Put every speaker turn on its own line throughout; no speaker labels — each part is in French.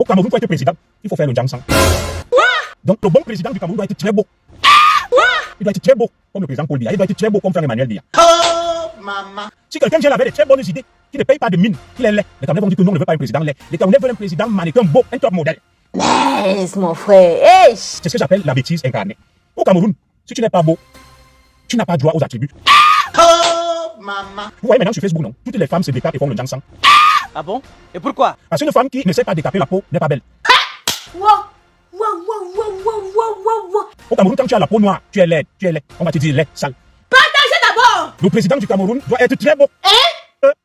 Au Cameroun, pour être président, il faut faire le Njangsang. Donc le bon président du Cameroun doit être très beau. Il doit être très beau, comme le président Paul Biya. Il doit être très beau, comme frère Emmanuel Biya. Si quelqu'un vient avec des très bonnes idées, qui ne paye pas de mine, qu'il est laid, les Camerounais vont dire que non, on ne veut pas un président laid. Les Camerounais veulent un président mannequin beau, un top modèle.
Laisse, mon frère.
C'est ce que j'appelle la bêtise incarnée. Au Cameroun, si tu n'es pas beau, tu n'as pas droit aux attributs. Vous voyez maintenant sur Facebook, non? Toutes les femmes se décapent et font le Njangsang.
Ah bon? Et pourquoi?
Parce qu'une femme qui ne sait pas décaper la peau n'est pas belle. Au Cameroun, quand tu as la peau noire, tu es laid, on va te dire laid, sale.
Partagez d'abord.
Le président du Cameroun doit être très beau.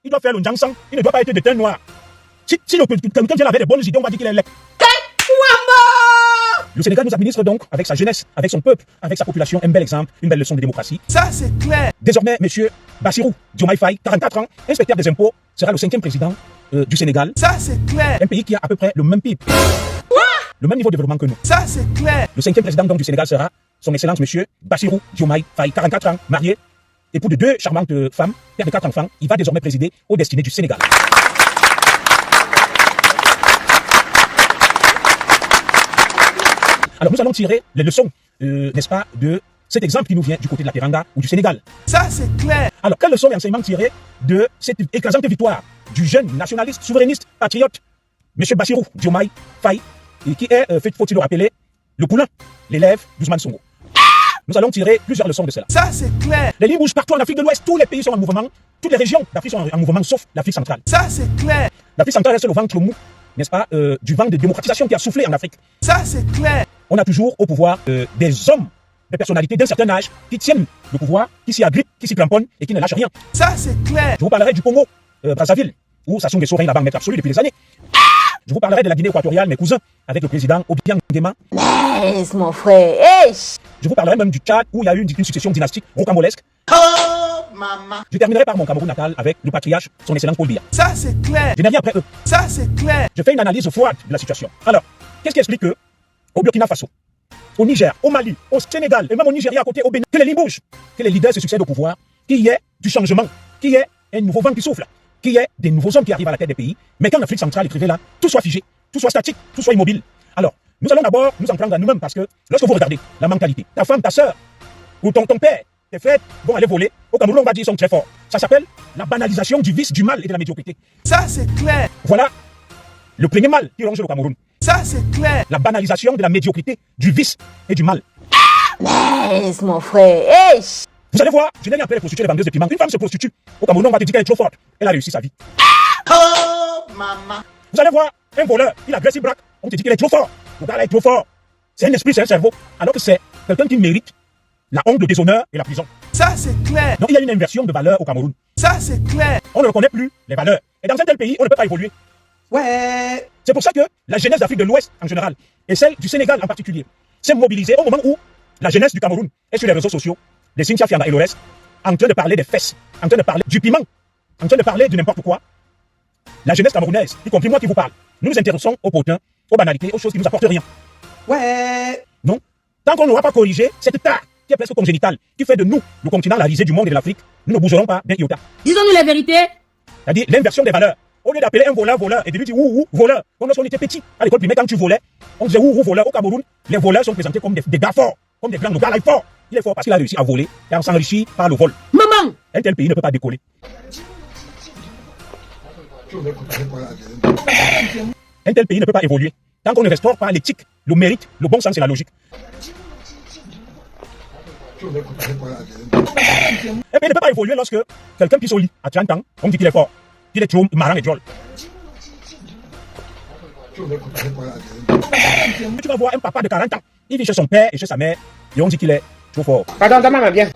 Il doit faire le Njangsang, il ne doit pas être de teint noir. Si quelqu'un vient avec des bonnes idées, on va dire qu'il est laid. Le Sénégal nous administre donc avec sa jeunesse, avec son peuple, avec sa population, un bel exemple, une belle leçon de démocratie.
Ça, c'est clair.
Désormais, monsieur Bassirou Diomaye Faye, 44 ans, inspecteur des impôts, sera le 5e président du Sénégal.
Ça, c'est clair.
Un pays qui a à peu près le même PIB. Le même niveau de développement que nous.
Ça, c'est clair.
Le 5e président donc du Sénégal sera son excellence monsieur Bassirou Diomaye Faye, 44 ans, marié, époux de 2 charmantes femmes, père de 4 enfants. Il va désormais présider aux destinées du Sénégal. Alors nous allons tirer les leçons, n'est-ce pas, de cet exemple qui nous vient du côté de la Teranga ou du Sénégal.
Ça, c'est clair.
Alors, quelles leçons et enseignements tirer de cette écrasante victoire du jeune nationaliste, souverainiste, patriote, M. Bassirou Diomaye Faye, et qui est, faut-il le rappeler, le poulain, l'élève d'Ousmane Sonko. Nous allons tirer plusieurs leçons de cela.
Ça, c'est clair.
Les lignes bougent partout en Afrique de l'Ouest, tous les pays sont en mouvement, toutes les régions d'Afrique sont en mouvement, sauf l'Afrique centrale.
Ça, c'est clair.
L'Afrique centrale reste le ventre mou, n'est-ce pas, du vent de démocratisation qui a soufflé en Afrique.
Ça, c'est clair.
On a toujours au pouvoir des hommes, des personnalités d'un certain âge qui tiennent le pouvoir, qui s'y agrippent, qui s'y cramponnent et qui ne lâchent rien.
Ça, c'est clair.
Je vous parlerai du Congo, Brazzaville, où Sassou Nguesso règne la banque maître absolue depuis des années. Je vous parlerai de la Guinée équatoriale, mes cousins, avec le président Obiang Nguema.
Laisse, mon frère.
Je vous parlerai même du Tchad, où il y a eu une succession dynastique rocambolesque. Je terminerai par mon Cameroun natal avec le patriarche, son excellence Paul Biya.
Ça, c'est clair.
Je n'ai rien après eux.
Ça, c'est clair.
Je fais une analyse froide de la situation. Alors, qu'est-ce qui explique que, au Burkina Faso, au Niger, au Mali, au Sénégal, et même au Nigeria à côté, au Bénin, que les lignes bougent, que les leaders se succèdent au pouvoir, qu'il y ait du changement, qu'il y ait un nouveau vent qui souffle, qu'il y ait des nouveaux hommes qui arrivent à la tête des pays, mais qu'en Afrique centrale, écrivez là, tout soit figé, tout soit statique, tout soit immobile. Alors, nous allons d'abord nous en prendre à nous-mêmes parce que lorsque vous regardez la mentalité, ta femme, ta soeur, ou ton père, tes frères vont aller voler, au Cameroun, on va dire qu'ils sont très forts. Ça s'appelle la banalisation du vice, du mal et de la médiocrité.
Ça, c'est clair.
Voilà le premier mal qui ronge le Cameroun.
Ça, c'est clair.
La banalisation de la médiocrité, du vice et du mal.
Laisse, mon frère.
Vous allez voir, je n'ai rien après les prostituées, les vendeuses de piment. Une femme se prostitue. Au Cameroun, on va te dire qu'elle est trop forte. Elle a réussi sa vie. Vous allez voir, un voleur, il agresse, il braque. On te dit qu'il est trop fort. Le gars là est trop fort. C'est un esprit, c'est un cerveau. Alors que c'est quelqu'un qui mérite la honte, le déshonneur et la prison.
Ça, c'est clair.
Donc il y a une inversion de valeurs au Cameroun.
Ça, c'est clair.
On ne reconnaît plus les valeurs. Et dans un tel pays, on ne peut pas évoluer.
Ouais.
C'est pour ça que la jeunesse d'Afrique de l'Ouest en général, et celle du Sénégal en particulier, s'est mobilisée au moment où la jeunesse du Cameroun est sur les réseaux sociaux, les Cynthia Fianda et le reste, en train de parler des fesses, en train de parler du piment, en train de parler de n'importe quoi. La jeunesse camerounaise, y compris moi qui vous parle, nous nous intéressons aux potins, aux banalités, aux choses qui ne nous apportent rien.
Ouais.
Non. Tant qu'on n'aura pas corrigé cette tare qui est presque congénitale, qui fait de nous le continent la risée du monde et de l'Afrique, nous ne bougerons pas d'un iota.
Disons-nous la vérité.
C'est-à-dire l'inversion des valeurs. Au lieu d'appeler un voleur voleur et de lui dire ouh voleur, comme lorsqu'on était petit à l'école primaire, quand tu volais, on disait ouh voleur. Au Cameroun, les voleurs sont présentés comme des gars forts, comme des grands. Le gars là est fort. Il est fort parce qu'il a réussi à voler et à s'enrichir par le vol.
Maman.
Un tel pays ne peut pas décoller. Un tel pays ne peut pas évoluer tant qu'on ne restaure pas l'éthique, le mérite, le bon sens et la logique. Un pays ne peut pas évoluer lorsque quelqu'un pisse au lit à 30 ans, on dit qu'il est fort, qu'il est trop marrant et drôle. Tu vas voir un papa de 40 ans, il vit chez son père et chez sa mère, et on dit qu'il est trop fort.
Pardon, ta maman bien.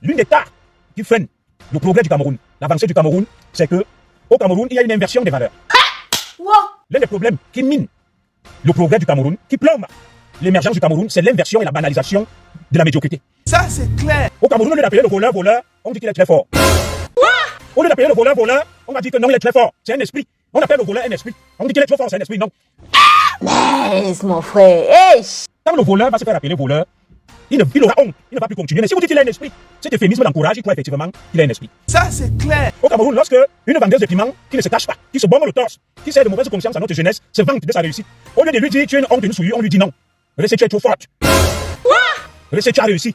L'une des tares qui freine le progrès du Cameroun, l'avancée du Cameroun, c'est que au Cameroun, il y a une inversion des valeurs. L'un des problèmes qui mine le progrès du Cameroun, qui plombe l'émergence du Cameroun, c'est l'inversion et la banalisation de la médiocrité.
Ça, c'est clair.
Au Cameroun, au lieu d'appeler le voleur voleur, on dit qu'il est très fort. Au lieu d'appeler le voleur voleur, on va dire que non, il est très fort. C'est un esprit. On appelle le voleur un esprit. On dit qu'il est trop fort, c'est un esprit. Non.
Laisse, mon frère.
Quand le voleur va se faire appeler voleur, il aura honte, il ne va plus continuer. Mais si vous dites qu'il a un esprit, cet euphémisme l'encourage, il croit effectivement qu'il a un esprit.
Ça, c'est clair.
Au Cameroun, lorsque une vendeuse de piment qui ne se cache pas, qui se bombe le torse, qui sert de mauvaise conscience à notre jeunesse, se vante de sa réussite, au lieu de lui dire tu es une honte, une souillure, on lui dit non. Reste, tu es trop forte. Reste, tu as réussi.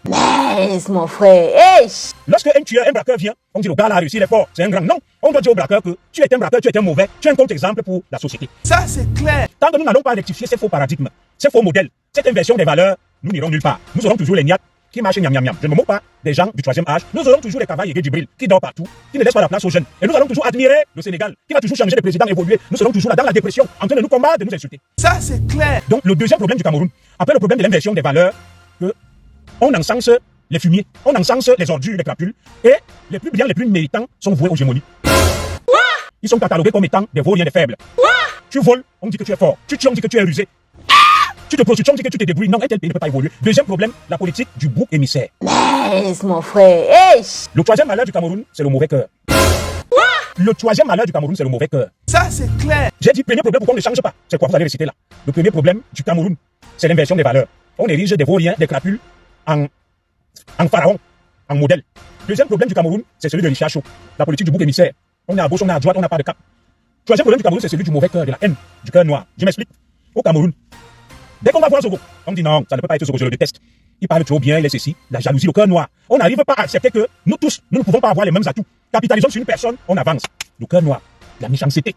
Laisse mon frère. Hey.
Lorsque un tueur, un braqueur vient, on dit le gars là a réussi, il est fort, c'est un grand. Non, on doit dire au braqueur que tu es un braqueur, tu es un mauvais, tu es un contre-exemple pour la société.
Ça, c'est clair.
Tant que nous n'allons pas rectifier ces faux paradigmes, ces faux modèles, cette inversion des valeurs, nous n'irons nulle part. Nous aurons toujours les niaques qui marchent miam miam miam. Je ne me moque pas des gens du troisième âge. Nous aurons toujours les cavaliers et Djibril qui dorment partout, qui ne laissent pas la place aux jeunes. Et nous allons toujours admirer le Sénégal, qui va toujours changer de président, évoluer. Nous serons toujours là dans la dépression, en train de nous combattre, de nous insulter.
Ça, c'est clair.
Donc, le deuxième problème du Cameroun, après le problème de l'inversion des valeurs, que on encense les fumiers, on encense les ordures, les crapules, et les plus brillants, les plus méritants sont voués aux gémonies. Ils sont catalogués comme étant des vauriens, des faibles. Tu voles, on dit que tu es fort. Tu tues, on dit que tu es rusé. Tu te prostitues, on dit que tu te débrouilles. Non, un tel pays ne peut pas évoluer. Deuxième problème, la politique du bouc émissaire.
Laisse mon frère. Hey.
Le troisième malheur du Cameroun, c'est le mauvais cœur. Le troisième malheur du Cameroun, c'est le mauvais cœur.
Ça, c'est clair.
J'ai dit, premier problème, pourquoi on ne change pas? C'est quoi vous allez réciter là? Le premier problème du Cameroun, c'est l'inversion des valeurs. On érige des vauriens, des crapules en pharaon, en modèle. Deuxième problème du Cameroun, c'est celui de Richard Chaud. La politique du bouc émissaire. On est à gauche, on est à droite, on n'a pas de cap. Troisième problème du Cameroun, c'est celui du mauvais cœur, de la haine, du cœur noir. Je m'explique. Au Cameroun, dès qu'on va voir Zogo, on dit non, ça ne peut pas être Zogo, je le déteste. Il parle trop bien, il est ceci, la jalousie, le cœur noir. On n'arrive pas à accepter que nous tous, nous ne pouvons pas avoir les mêmes atouts. Capitalisons sur une personne, on avance. Le cœur noir, la méchanceté.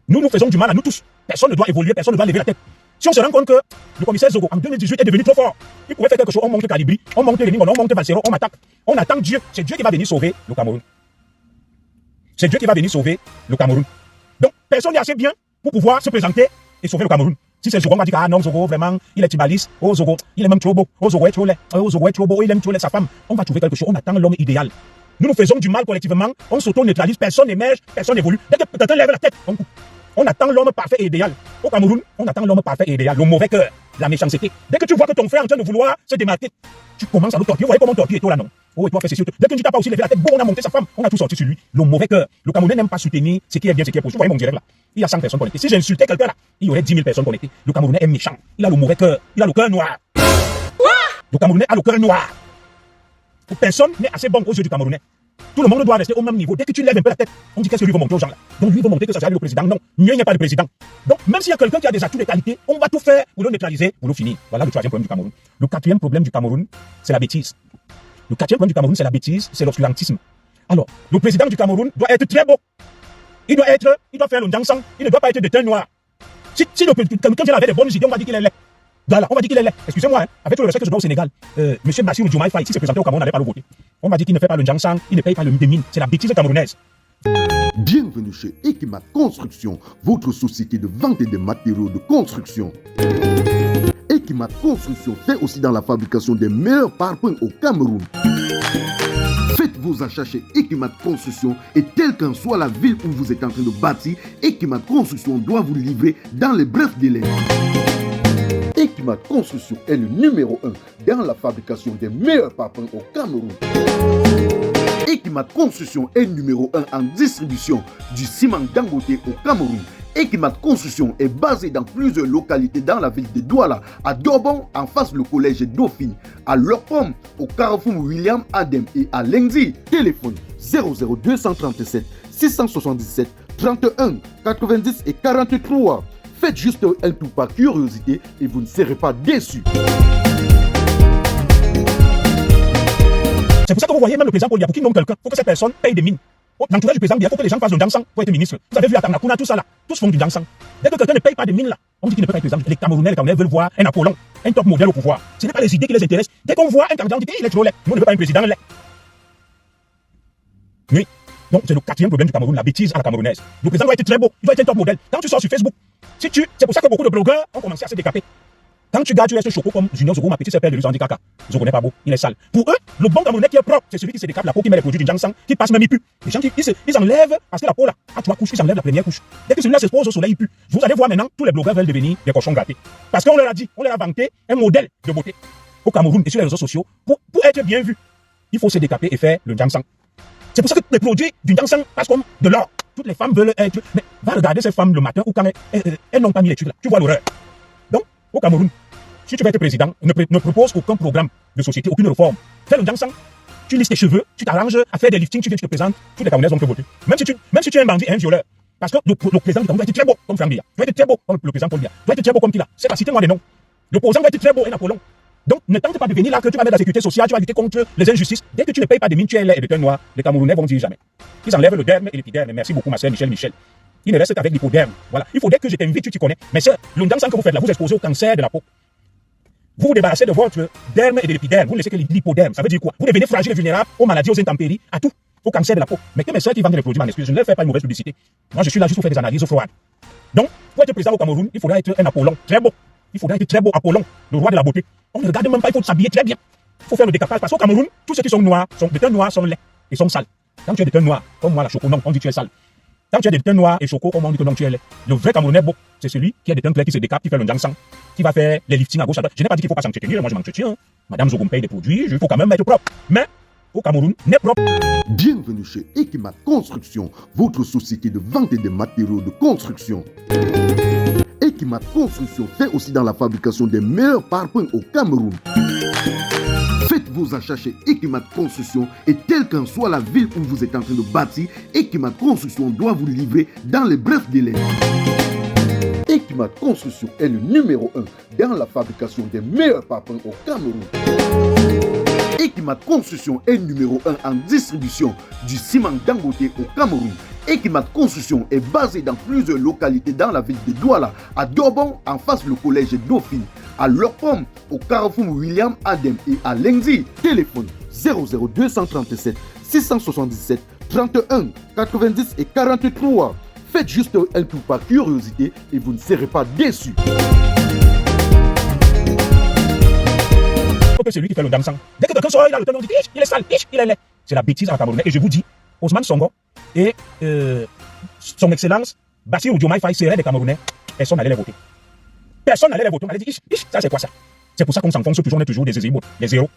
Nous faisons du mal à nous tous. Personne ne doit évoluer, personne ne doit lever la tête. Si on se rend compte que le commissaire Zogo, en 2018, est devenu trop fort, il pouvait faire quelque chose, on monte Calibri, on monte Lénine, on monte Valsero, on m'attaque. On attend Dieu. C'est Dieu qui va venir sauver le Cameroun. C'est Dieu qui va venir sauver le Cameroun. Donc, personne n'est assez bien pour pouvoir se présenter et sauver le Cameroun. Si c'est Zogo, on va dire, ah non, Zogo, vraiment, il est tibaliste. Oh, Zogo, il est même trop beau. Oh, Zogo est trop laid. Oh, Zogo est trop beau. Il aime trop laid sa femme. On va trouver quelque chose. On attend l'homme idéal. Nous faisons du mal collectivement. On s'auto-neutralise. Personne n'émerge. Personne n'évolue. Dès que quelqu'un lève la tête, on coupe. On attend l'homme parfait et idéal. Au Cameroun, on attend l'homme parfait et idéal. Le mauvais cœur, la méchanceté. Dès que tu vois que ton frère est en train de vouloir se démarquer, tu commences à le torpiller. Vous voyez comment on torpille toi là, non? Oh, et toi, fais ceci. Dès que tu n'as pas aussi levé la tête, bon, on a monté sa femme. On a tout sorti sur lui. Le mauvais cœur. Le Camerounais n'aime pas soutenir ce qui est bien, ce qui est positif. Vous voyez mon direct là? Il y a 100 personnes connectées. Si j'insultais quelqu'un là, il y aurait 10 000 personnes connectées. Le Camerounais est méchant. Il a le mauvais cœur. Il a le cœur noir. Le Camerounais a le cœur noir. Personne n'est assez bon aux yeux du Camerounais. Tout le monde doit rester au même niveau. Dès que tu lèves un peu la tête, on dit qu'est-ce que lui va monter aux gens là. Donc lui va monter que ça sera le président. Non, mieux il n'y a pas de président. Donc même s'il y a quelqu'un qui a des atouts, des qualités, on va tout faire pour le neutraliser, pour le finir. Voilà le troisième problème du Cameroun. Le quatrième problème du Cameroun, c'est la bêtise. Le quatrième problème du Cameroun, c'est la bêtise, c'est l'obscurantisme. Alors, le président du Cameroun doit être très beau. Il doit faire le dansant. Il ne doit pas être de teint noir. Si quelqu'un avait des bonnes idées, on va dire qu'il est laid. Voilà, on va dire qu'il est laid. Excusez-moi, hein, avec tout le respect que je dois au Sénégal, monsieur Bassirou Diomaye Faye, s'il se présentait au Cameroun, on n'allait pas le voter. On va dire qu'il ne fait pas le dansant, il ne paye pas le mine. C'est la bêtise camerounaise.
Bienvenue chez Ekimat Construction, votre société de vente et de matériaux de construction. Ekimat Construction fait aussi dans la fabrication des meilleurs parpaings au Cameroun. Faites vos achats chez Ekimat Construction et quelle qu'en soit la ville où vous êtes en train de bâtir, Ekimat Construction doit vous livrer dans les brefs délais. Ekimat Construction est le numéro 1 dans la fabrication des meilleurs parpaings au Cameroun. Ekimat Construction est numéro 1 en distribution du ciment Dangote au Cameroun. Ekimat Construction est basé dans plusieurs localités dans la ville de Douala, à Dobon en face du collège Dauphine, à Lopom, au Carrefour William Adem et à Lengzi. Téléphone 00237 677 31 90 et 43. Faites juste un tour par curiosité et vous ne serez pas déçus.
C'est pour ça que vous voyez même le président Paul Biya, pour qu'il nomme quelqu'un, il faut que cette personne paye des mines. L'entourage du président Biya, il faut que les gens fassent le dansant pour être ministre. Vous avez vu à Tamakuna, tout ça là, tous font du dansant. Dès que quelqu'un ne paye pas des mines là, on dit qu'il ne peut pas être président. Les Camerounais veulent voir un Apollon, un top modèle au pouvoir. Ce n'est pas les idées qui les intéressent. Dès qu'on voit un candidat, on dit qu'il est trop laid. Nous, on ne veut pas un président laid. Oui. Donc c'est le quatrième problème du Cameroun, la bêtise à la camerounaise. Le président doit être très beau, il doit être un top modèle. Quand tu sors sur Facebook, c'est pour ça que beaucoup de blogueurs ont commencé à se décaper. Quand tu restes choco comme Junior Zogo, ma petite sœur perd de lui, on dit caca. Zogo n'est pas beau, il est sale. Pour eux, le bon Camerounais qui est propre, c'est celui qui se décape la peau, qui met les produits du Jansang, qui passe même il pue. Les gens ils enlèvent, parce que la peau là, à 3 couches, ils enlèvent la première couche. Dès que celui-là s'expose au soleil, il pue. Vous allez voir maintenant, tous les blogueurs veulent devenir des cochons gâtés. Parce qu'on leur a dit, on leur a vanté un modèle de beauté. Au Cameroun et sur les réseaux sociaux, pour être bien vu, il faut se décaper et faire le Jansang. C'est pour ça que les produits du Jansang passent comme de l'or. Toutes les femmes veulent être. Mais va regarder ces femmes le matin ou quand elles n'ont pas mis les trucs là. Tu vois l'horreur. Donc, au Cameroun, si tu veux être président, ne propose aucun programme de société, aucune réforme. Fais le Ndiansang, tu lisses tes cheveux, tu t'arranges à faire des liftings, tu viens, tu te présentes, tous les Camerounais vont te voter. Même si tu es un bandit et un violeur. Parce que le président du Cameroun doit être très beau comme Franck Biya, doit être très beau comme le président Paul Biya, doit être très beau comme Tila. C'est pas citer moi des noms. L'opposant doit être très beau et Napoléon. Donc, ne tente pas de venir là que tu vas mettre la sécurité sociale, tu vas lutter contre les injustices. Dès que tu ne payes pas de mine, tu es laid et de teint noir, les Camerounais vont dire jamais. Ils enlèvent le derme et l'épiderme. Merci beaucoup, ma sœur Michel. Il ne reste qu'avec l'hypoderme. Voilà. Il faudrait que je t'invite, tu t'y connais. Mais sœur, le Ndiansang que vous faites là, vous exposez au cancer de la peau. Vous vous débarrassez de votre derme et de l'épiderme. Vous ne laissez que l'hypoderme. Ça veut dire quoi? Vous devenez fragile et vulnérable aux maladies, aux intempéries, à tout. Au cancer de la peau. Mais que mes sœurs qui vendent des produits, m'en excuse, je ne leur fais pas une mauvaise publicité. Moi, je suis là juste pour faire des analyses froides. Donc, pour être président au Cameroun, il faudra être un Apollon, très beau. Il faudra être très beau Apollon, le roi de la beauté. On ne regarde même pas, il faut s'habiller très bien. Il faut faire le décapage. Parce qu'au Cameroun, tous ceux qui sont noirs, de teint noir, sont laids et sont sales. Quand tu es de teint noir, comme moi, la choco, non, on dit que tu es sale. Quand tu es de teint noir et choco, on dit que non, tu es laid. Le vrai Camerounais beau, c'est celui qui a des teints clairs, qui se décape, qui fait le Ndiansang, qui va faire les liftings à gauche à droite. Je n'ai pas dit qu'il ne faut pas s'entretenir, moi je m'entretiens. Madame Zogo me paye des produits, il faut quand même être propre. Mais, au Cameroun, n'est propre.
Bienvenue chez Ekimat Construction, votre société de vente et de matériaux de construction. Ekimat Construction fait aussi dans la fabrication des meilleurs parpaings au Cameroun. Faites vos achats chez Ekimat Construction et telle qu'en soit la ville où vous êtes en train de bâtir, Ekimat Construction doit vous livrer dans les brefs délais. Ekimat Construction est le numéro 1 dans la fabrication des meilleurs parpaings au Cameroun. Ekimat Construction est numéro 1 en distribution du ciment Dangote au Cameroun. Ekimat Construction est basé dans plusieurs localités dans la ville de Douala, à Dobon en face du collège Dauphine, à Lopom, au Carrefour William Adem et à Lengzi. Téléphone 00237 677 31 90 et 43. Faites juste un tour par curiosité et vous ne serez pas déçus.
C'est celui qui fait le Ndiansang. Dès que quelqu'un sort, il a le teint, on dit il est sale, il est laid. C'est la bêtise à la Camerounais. Et je vous dis, Ousmane Sonko et son excellence Bassirou Diomaye Faye seraient des Camerounais, personne n'allait les voter. Personne n'allait les voter. On allait dire, ça c'est quoi ça? C'est pour ça qu'on s'enfonce toujours, on est toujours des zéros. Les zéros.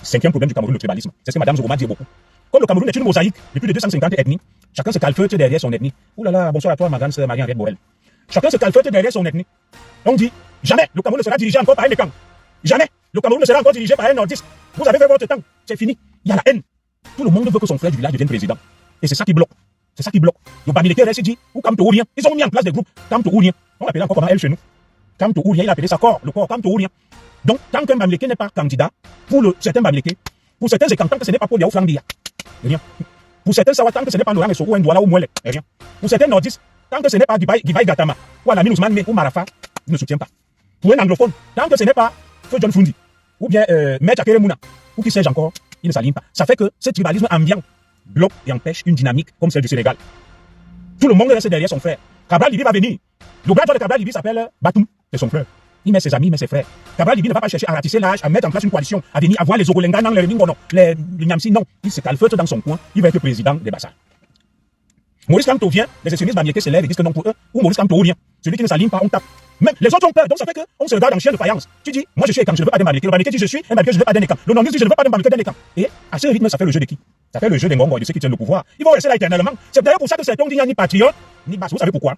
Cinquième problème du Cameroun, le tribalisme. C'est ce que Madame Zogoma dit beaucoup. Comme le Cameroun est une mosaïque de plus de 250 ethnies, chacun se calfeutre derrière son ethnie. Ouh là là, bonsoir à toi, ma grande sœur Marie-Henriette Borel. Chacun se calfeutre derrière son ethnie. On dit, jamais le Cameroun ne sera dirigé encore par un Ekang. Jamais le Cameroun ne sera encore dirigé par un nordiste. Vous avez fait votre temps, c'est fini. Il y a la haine. Tout le monde veut que son frère du village devienne président. Et c'est ça qui bloque. C'est ça qui bloque. Le Bamileke reste dit, ou Kamto-Ourien. Ils ont mis en place des groupes Kamto-Ourien. On l'appelait encore comment elle chez nous. Kamto-Ourien, il appelait ça corps, le corps Kamto-Ourien. Donc, tant qu'un Bamileke n'est pas candidat, pour certains Bamileke, pour certains Ekang, tant que ce n'est pas Paul Yao Frandia, rien. Pour certains Sawa, tant que ce n'est pas Laurent Esoko, ou Ndouala ou Mouele, rien. Pour certains nordistes, tant que ce n'est pas Gibaï Gatama, ou Alamine Ousmane ou Marafa, il ne soutient pas. Pour un anglophone, tant que ce n'est pas Feu John Fundi, ou bien Maître Akere Mouna, ou qui sais-je encore, il ne s'aligne pas. Ça fait que ce tribalisme ambiant bloque et empêche une dynamique comme celle du Sénégal. Tout le monde reste derrière son frère. Cabral Libi va venir. Le grand joueur de Cabral Libi s'appelle Batoum, c'est son frère. Il met ses amis, il met ses frères. Cabral Libi ne va pas chercher à ratisser l'âge, à mettre en place une coalition, à venir avoir les Ogolenga, non, les Ningono, les Nyamsi, non. Il se calfeutre dans son coin, il va être président des Bassas. Maurice Kamto vient, les extrémistes bamileke se lèvent et disent que non pour eux, ou Maurice Kamto vient. Celui qui ne s'aligne pas, on tape. Même les autres ont peur, donc ça fait qu'on se regarde en chien de faïence. Tu dis, moi je suis Ekang, je ne veux pas d'un bamileke. Le bamileke dit, je suis un bamileke, je ne veux pas d'un Ekang. Le non dit, je ne veux pas d'un bamileke, d'un Ekang. Et à ce rythme, ça fait le jeu de qui? Ça fait le jeu des Ngongo et de ceux qui tiennent le pouvoir. Ils vont rester là éternellement. C'est d'ailleurs pour ça que certains disent, il n'y a ni patriote, ni basse. Vous savez pourquoi?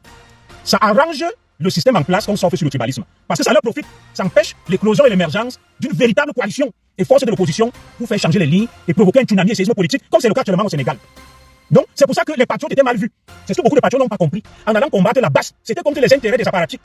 Ça arrange le système en place qu'on s'offre sur le tribalisme. Parce que ça leur profite, ça empêche l'éclosion et l'émergence d'une véritable coalition et force de l'opposition pour faire changer les lignes et provoquer un tsunami et séisme politique, comme c'est le cas actuellement au Sénégal. Donc, c'est pour ça que les patriotes étaient mal vus. C'est ce que beaucoup de patriotes n'ont pas compris. En allant combattre la basse, c'était contre les intérêts des apparatchiks,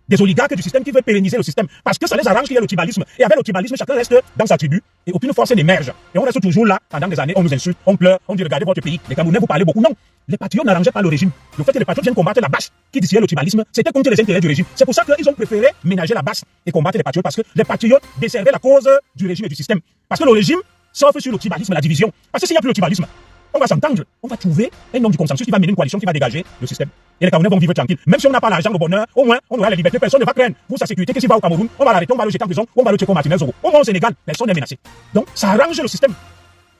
des oligarques du système qui veulent pérenniser le système. Parce que ça les arrange qu'il y ait le tribalisme. Et avec le tribalisme, chacun reste dans sa tribu et aucune force n'émerge. Et on reste toujours là pendant des années, on nous insulte, on pleure, on dit regardez votre pays. Les Camerounais, vous parlez beaucoup. Non, les patriotes n'arrangeaient pas le régime. Le fait que les patriotes viennent combattre la basse, qui distillait le tribalisme, c'était contre les intérêts du régime. C'est pour ça qu'ils ont préféré ménager la basse et combattre les patriotes, parce que les patriotes desservaient la cause du régime et du système. Parce que le régime s'offre sur le tribalisme, la division. Parce que s'il n'y a plus le tribalisme, on va s'entendre, on va trouver un homme du consensus qui va mener une coalition qui va dégager le système. Et les Camerounais vont vivre tranquilles. Même si on n'a pas l'argent, le bonheur, au moins, on aura la liberté, personne ne va craindre. Pour sa sécurité, qu'est-ce qu'il va au Cameroun, on va l'arrêter, on va le jeter en prison, on va le tuer comme Martinez Zogo. Au moins au Sénégal, personne n'est menacé. Donc, ça arrange le système.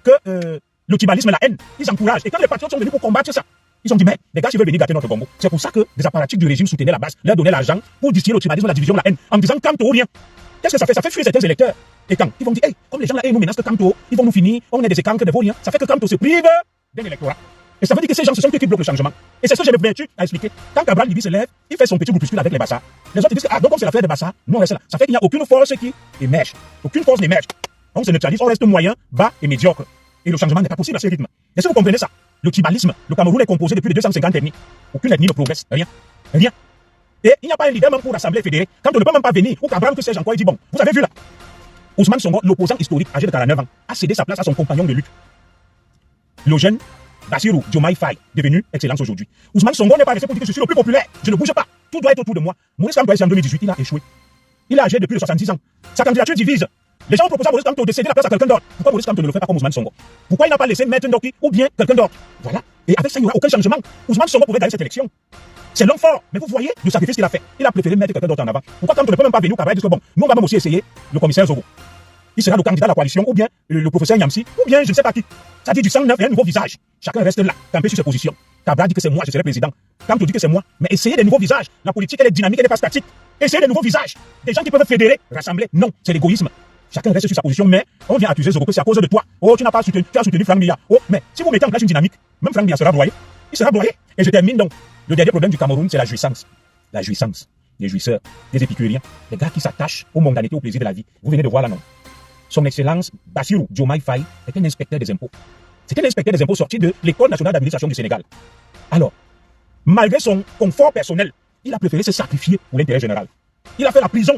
Que le tribalisme, la haine, ils encouragent. Et quand les patriotes sont venus pour combattre ça, ils ont dit, mais les gars, ils veulent venir gâter notre Congo. C'est pour ça que des apparatchiks du régime soutenaient la base, leur donnaient l'argent pour distiller le tribalisme, la division, la haine, en disant Kamto ou rien. Qu'est-ce que ça fait? Ça fait fuir certains électeurs. Et quand ils vont dire, hey, comme les gens là, ils nous menacent que Kamto, ils vont nous finir, on est des écancres, des vauriens. Ça fait que Kamto se prive d'un électorat. Et ça veut dire que ces gens, ce sont eux qui bloquent le changement. Et c'est ce que j'ai l'habitude à expliquer. Quand Cabral Libye se lève, il fait son petit groupuscule avec les Bassa. Les autres disent que, ah, donc comme c'est l'affaire des Bassa, nous on reste là. Ça fait qu'il n'y a aucune force qui émerge. Aucune force n'émerge. On se neutralise, on reste moyen, bas et médiocre. Et le changement n'est pas possible à ce rythme. Est-ce que vous comprenez ça? Le tribalisme, le Cameroun est composé depuis 250 ethnies. Aucune ethnie ne progresse. Rien. Rien. Et il n'y a pas un leader même pour l'Assemblée fédérée. Quand on ne peut même pas venir, ou Cabral que sais-je encore, il dit bon, vous avez vu là. Ousmane Sonko, l'opposant historique, âgé de 49 ans, a cédé sa place à son compagnon de lutte. Le jeune Bassirou Diomaye Faye, devenu excellence aujourd'hui. Ousmane Sonko n'est pas resté pour dire que je suis le plus populaire. Je ne bouge pas. Tout doit être autour de moi. Maurice Kamto en 2018, il a échoué. Il a âgé depuis 70 ans. Sa candidature divise. Les gens ont proposé à Maurice Kamto de céder la place à quelqu'un d'autre. Pourquoi Maurice Kamto ne le fait pas comme Ousmane Sonko? Pourquoi il n'a pas laissé Maître Ndoki ou bien quelqu'un d'autre? Voilà. Et avec ça, il n'y aura aucun changement. Ousmane Sonko pourrait gagner cette élection. C'est l'homme fort. Mais vous voyez le sacrifice qu'il a fait. Il a préféré mettre quelqu'un d'autre en avant. Pourquoi Kamto ne peut même pas venir au Cabral et dire que bon, nous on va même aussi essayer le commissaire Zogo. Il sera le candidat de la coalition, ou bien le professeur Yamsi, ou bien je ne sais pas qui. Ça dit du sang neuf et un nouveau visage. Chacun reste là, campé sur ses positions. Cabral dit que c'est moi, je serai président. Kamto dit que c'est moi. Mais essayez des nouveaux visages. La politique, elle est dynamique, elle n'est pas statique. Essayez des nouveaux visages. Des gens qui peuvent fédérer, rassembler. Non, c'est l'égoïsme. Chacun reste sur sa position, mais on vient accuser Zogo que c'est à cause de toi. Oh, tu n'as pas soutenu, tu as soutenu Franck Biya. Oh, mais si vous mettez en place une dynamique, même Franck Biya sera broyé. Il sera broyé. Et je termine donc. Le dernier problème du Cameroun, c'est la jouissance. La jouissance. Les jouisseurs, les épicuriens, les gars qui s'attachent aux mondanités, au plaisir de la vie. Vous venez de voir là, non? Son Excellence Bassirou Diomaye Faye est un inspecteur des impôts. C'est un inspecteur des impôts sorti de l'École nationale d'administration du Sénégal. Alors, malgré son confort personnel, il a préféré se sacrifier pour l'intérêt général. Il a fait la prison.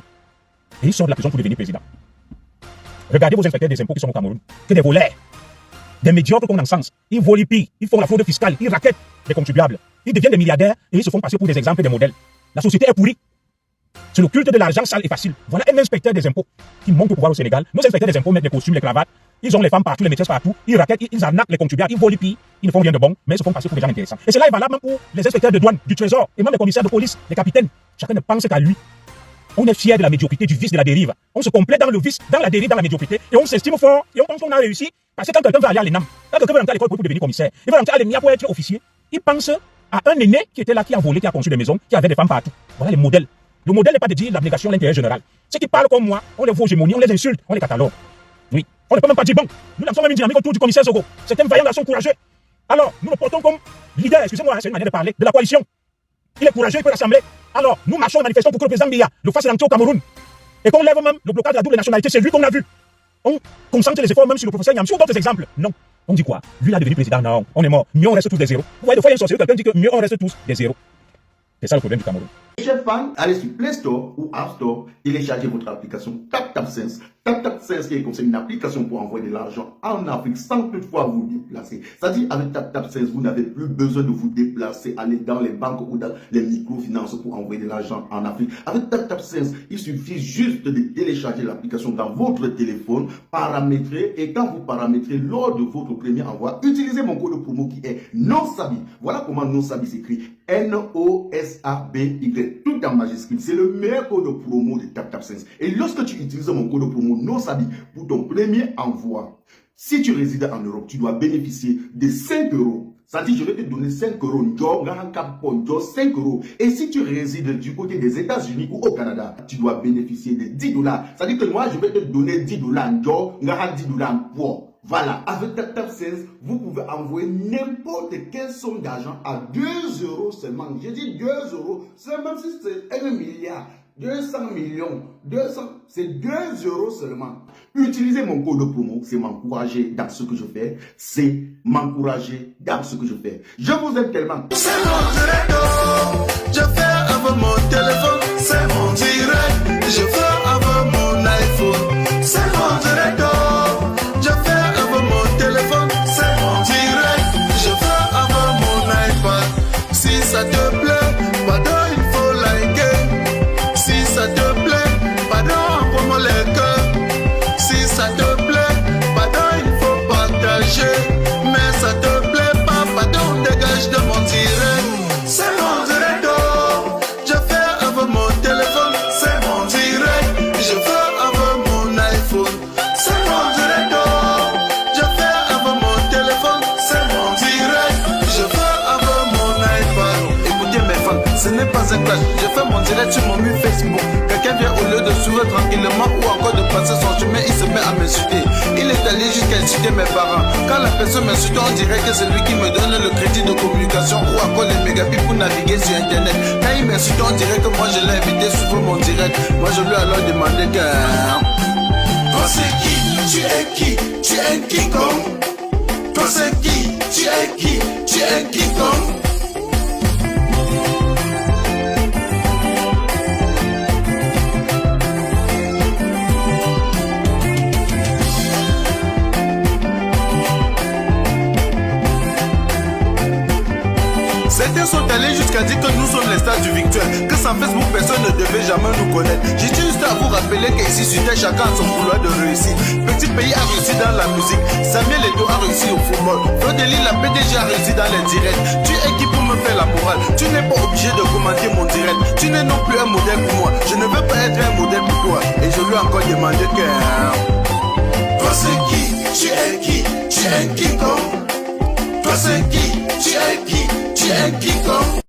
Et il sort de la prison pour devenir président. Regardez vos inspecteurs des impôts qui sont au Cameroun. Que des voleurs. Des médiocres qu'on encense. Ils volent, ils pillent, ils font la fraude fiscale, ils raquettent les contribuables. Ils deviennent des milliardaires et ils se font passer pour des exemples et des modèles. La société est pourrie. C'est le culte de l'argent sale et facile. Voilà un inspecteur des impôts qui monte au pouvoir au Sénégal. Nos inspecteurs des impôts mettent les costumes, les cravates. Ils ont les femmes partout, les maîtresses partout. Ils raquettent, ils arnaquent les contribuables, ils volent, ils pillent. Ils ne font rien de bon, mais ils se font passer pour des gens intéressants. Et cela est valable même pour les inspecteurs de douane, du trésor, et même les commissaires de police, les capitaines. Chacun ne pense qu'à lui. On est fier de la médiocrité, du vice, de la dérive. On se complaît dans le vice, dans la dérive, dans la médiocrité. Et on s'estime fort. Et on pense qu'on a réussi. Parce que quand quelqu'un va aller à l'ENAM, quand quelqu'un va entrer à l'école pour devenir commissaire, il va entrer à l'ENIA pour être officier, il pense à un aîné qui était là, qui a volé, qui a construit des maisons, qui avait des femmes partout. Voilà les modèles. Le modèle n'est pas de dire l'abnégation à l'intérêt général. Ceux qui parlent comme moi, on les voit hégémonie, on les insulte, on les catalogue. Oui. On ne peut même pas dire bon. Nous lançons même une dynamique autour du commissaire Zogo. C'est un vaillant garçon courageux. Alors, nous le portons comme leader, excusez-moi, c'est une manière de parler, de la coalition. Il est courageux, il peut rassembler. Alors, nous marchons et manifestons pour que le président Biya le fasse rentrer au Cameroun. Et qu'on lève même le blocage de la double nationalité, c'est lui qu'on a vu. On concentre les efforts même sur le professeur Yamsi ou d'autres exemples. Non. On dit quoi? Lui, il a devenu président. Non, on est mort. Mieux on reste tous des zéros. Vous voyez, des fois, il y a un sorcier, quelqu'un dit que mieux on reste tous des zéros. C'est ça le problème du Cameroun.
Chers fans, allez sur Play Store ou App Store, téléchargez votre application TapTapSense. TapTapSense qui est comme une application pour envoyer de l'argent en Afrique sans toutefois vous déplacer. C'est-à-dire avec TapTapSense, vous n'avez plus besoin de vous déplacer, aller dans les banques ou dans les microfinances pour envoyer de l'argent en Afrique. Avec TapTapSense, il suffit juste de télécharger l'application dans votre téléphone, paramétrer, et quand vous paramétrez lors de votre premier envoi, utilisez mon code promo qui est NOSABI. Voilà comment NOSABI s'écrit. NOSABY, tout en majuscule. C'est le meilleur code promo de TapTapSense. Et lorsque tu utilises mon code promo NOSABI pour ton premier envoi, si tu résides en Europe, tu dois bénéficier de 5 euros. C'est-à-dire, je vais te donner 5 euros. 5 euros. Et si tu résides du côté des États-Unis ou au Canada, tu dois bénéficier de 10 dollars. C'est-à-dire que moi, je vais te donner 10 dollars. 10 dollars pour. Voilà, avec TapTapSense, vous pouvez envoyer n'importe quelle somme d'argent à 2 euros seulement. J'ai dit 2 euros, c'est même si c'est 1 milliard, 200 millions, 200, c'est 2 euros seulement. Utilisez mon code promo, c'est m'encourager dans ce que je fais, c'est m'encourager dans ce que je fais. Je vous aime tellement.
C'est mon direct, je fais avec mon téléphone, c'est mon direct, je fais avec mon iPhone, c'est mon direct. Ça te plaît, pardon, il faut liker. Si ça te plaît, pardon, envoie-moi les cœurs. Si ça te plaît, pardon, il faut partager. Mais ça te plaît pas, pardon, dégage de mon direct. C'est mon direct, oh. Je fais avec mon téléphone, c'est mon direct. Je fais avec mon iPhone, c'est mon direct, oh. Je fais avec mon téléphone, c'est mon direct. Je fais avec mon iPad. Ce n'est pas un clash, je fais mon direct sur mon mur Facebook. Quelqu'un vient au lieu de sourire tranquillement ou encore de passer son chemin, il se met à m'insulter. Il est allé jusqu'à insulter mes parents. Quand la personne m'insulte, on dirait que c'est lui qui me donne le crédit de communication ou encore les mégabits pour naviguer sur internet. Quand il m'insulte, on dirait que moi je l'ai invité sur mon direct. Moi je lui ai alors demandé que... Toi c'est qui? Tu es qui? Tu es King Kong? Toi c'est qui? Tu es qui? Tu es King Kong? Certains sont allés jusqu'à dire que nous sommes les stars du virtuel, que sans Facebook personne ne devait jamais nous connaître. J'ai juste à vous rappeler qu'ici sur Terre chacun a son couloir de réussite. Petit pays a réussi dans la musique, Samuel Eto'o a réussi au football, Flodeli la PDG a réussi dans les directs. Tu es qui pour me faire la morale? Tu n'es pas obligé de commenter mon direct. Tu n'es non plus un modèle pour moi. Je ne veux pas être un modèle pour toi. Et je lui ai encore demandé que... Toi c'est qui? Tu es qui? Tu es King Kong? Toi c'est qui? Tu es qui? Tu es King Kong?